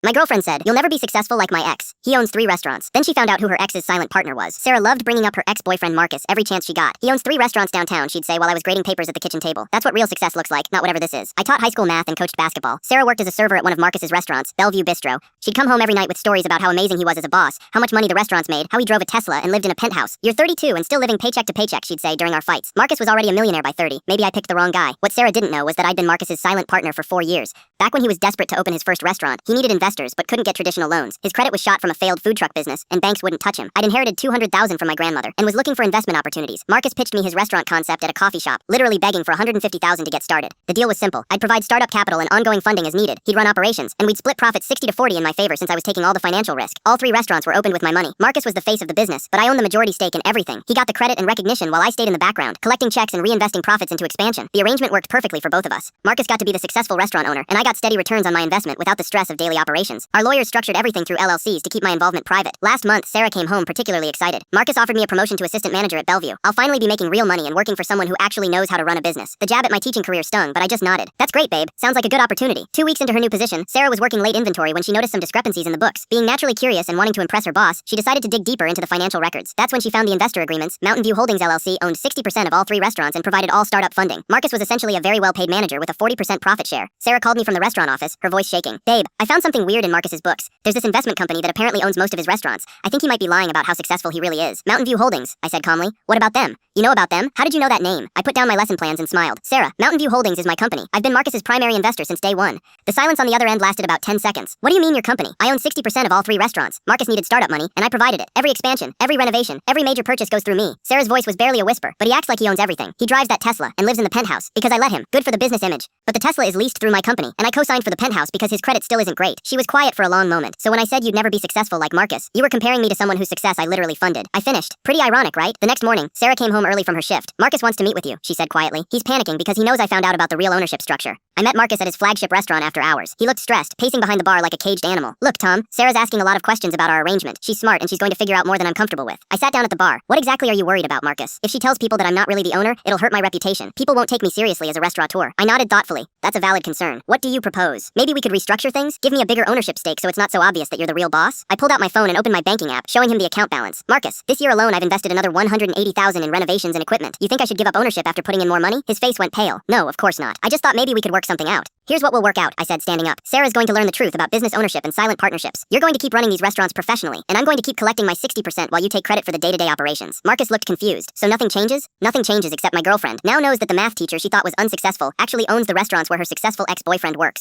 My girlfriend said, "You'll never be successful like my ex. He owns 3 restaurants." Then she found out who her ex's silent partner was. Sarah loved bringing up her ex-boyfriend Marcus every chance she got. "He owns 3 restaurants downtown," she'd say while I was grading papers at the kitchen table. "That's what real success looks like, not whatever this is." I taught high school math and coached basketball. Sarah worked as a server at one of Marcus's restaurants, Bellevue Bistro. She'd come home every night with stories about how amazing he was as a boss, how much money the restaurants made, how he drove a Tesla and lived in a penthouse. "You're 32 and still living paycheck to paycheck," she'd say during our fights. Marcus was already a millionaire by 30. Maybe I picked the wrong guy. What Sarah didn't know was that I'd been Marcus's silent partner for 4 years. Back when he was desperate to open his first restaurant, he needed investors but couldn't get traditional loans. His credit was shot from a failed food truck business, and banks wouldn't touch him. I'd inherited $200,000 from my grandmother and was looking for investment opportunities. Marcus pitched me his restaurant concept at a coffee shop, literally begging for $150,000 to get started. The deal was simple. I'd provide startup capital and ongoing funding as needed. He'd run operations, and we'd split profits 60-40 in my favor since I was taking all the financial risk. All 3 restaurants were opened with my money. Marcus was the face of the business, but I owned the majority stake in everything. He got the credit and recognition while I stayed in the background, collecting checks and reinvesting profits into expansion. The arrangement worked perfectly for both of us. Marcus got to be the successful restaurant owner, and I got steady returns on my investment without the stress of daily operations. Our lawyers structured everything through LLCs to keep my involvement private. Last month, Sarah came home particularly excited. Marcus offered me a promotion to assistant manager at Bellevue. I'll finally be making real money and working for someone who actually knows how to run a business. The jab at my teaching career stung, but I just nodded. "That's great, babe. Sounds like a good opportunity." 2 weeks into her new position, Sarah was working late inventory when she noticed some discrepancies in the books. Being naturally curious and wanting to impress her boss, she decided to dig deeper into the financial records. That's when she found the investor agreements. Mountain View Holdings LLC owned 60% of all 3 restaurants and provided all startup funding. Marcus was essentially a very well-paid manager with a 40% profit share. Sarah called me from the restaurant office, her voice shaking. "Babe, I found something weird in Marcus's books. There's this investment company that apparently owns most of his restaurants. I think he might be lying about how successful he really is." "Mountain View Holdings," I said calmly. "What about them?" "You know about them? How did you know that name?" I put down my lesson plans and smiled. "Sarah, Mountain View Holdings is my company. I've been Marcus's primary investor since day one." The silence on the other end lasted about 10 seconds. "What do you mean your company? I own 60% of all 3 restaurants. Marcus needed startup money, and I provided it. Every expansion, every renovation, every major purchase goes through me." Sarah's voice was barely a whisper, but he acts like he owns everything. "He drives that Tesla and lives in the penthouse because I let him. Good for the business image. But the Tesla is leased through my company, and I co-signed for the penthouse because his credit still isn't great." She was quiet for a long moment. "So when I said you'd never be successful like Marcus, you were comparing me to someone whose success I literally funded." I finished. "Pretty ironic, right?" The next morning, Sarah came home early from her shift. "Marcus wants to meet with you," she said quietly. "He's panicking because he knows I found out about the real ownership structure." I met Marcus at his flagship restaurant after hours. He looked stressed, pacing behind the bar like a caged animal. "Look, Tom, Sarah's asking a lot of questions about our arrangement. She's smart and she's going to figure out more than I'm comfortable with." I sat down at the bar. "What exactly are you worried about, Marcus? If she tells people that I'm not really the owner, it'll hurt my reputation. People won't take me seriously as a restaurateur." I nodded thoughtfully. "That's a valid concern. What do you propose? Maybe we could restructure things? Give me a bigger ownership stake so it's not so obvious that you're the real boss?" I pulled out my phone and opened my banking app, showing him the account balance. "Marcus, this year alone I've invested another $180,000 in renovations and equipment. You think I should give up ownership after putting in more money?" His face went pale. "No, of course not. I just thought maybe we could work something out." "Here's what we'll work out," I said, standing up. "Sarah's going to learn the truth about business ownership and silent partnerships. You're going to keep running these restaurants professionally, and I'm going to keep collecting my 60% while you take credit for the day-to-day operations." Marcus looked confused. "So nothing changes?" "Nothing changes except my girlfriend now knows that the math teacher she thought was unsuccessful actually owns the restaurants where her successful ex-boyfriend works."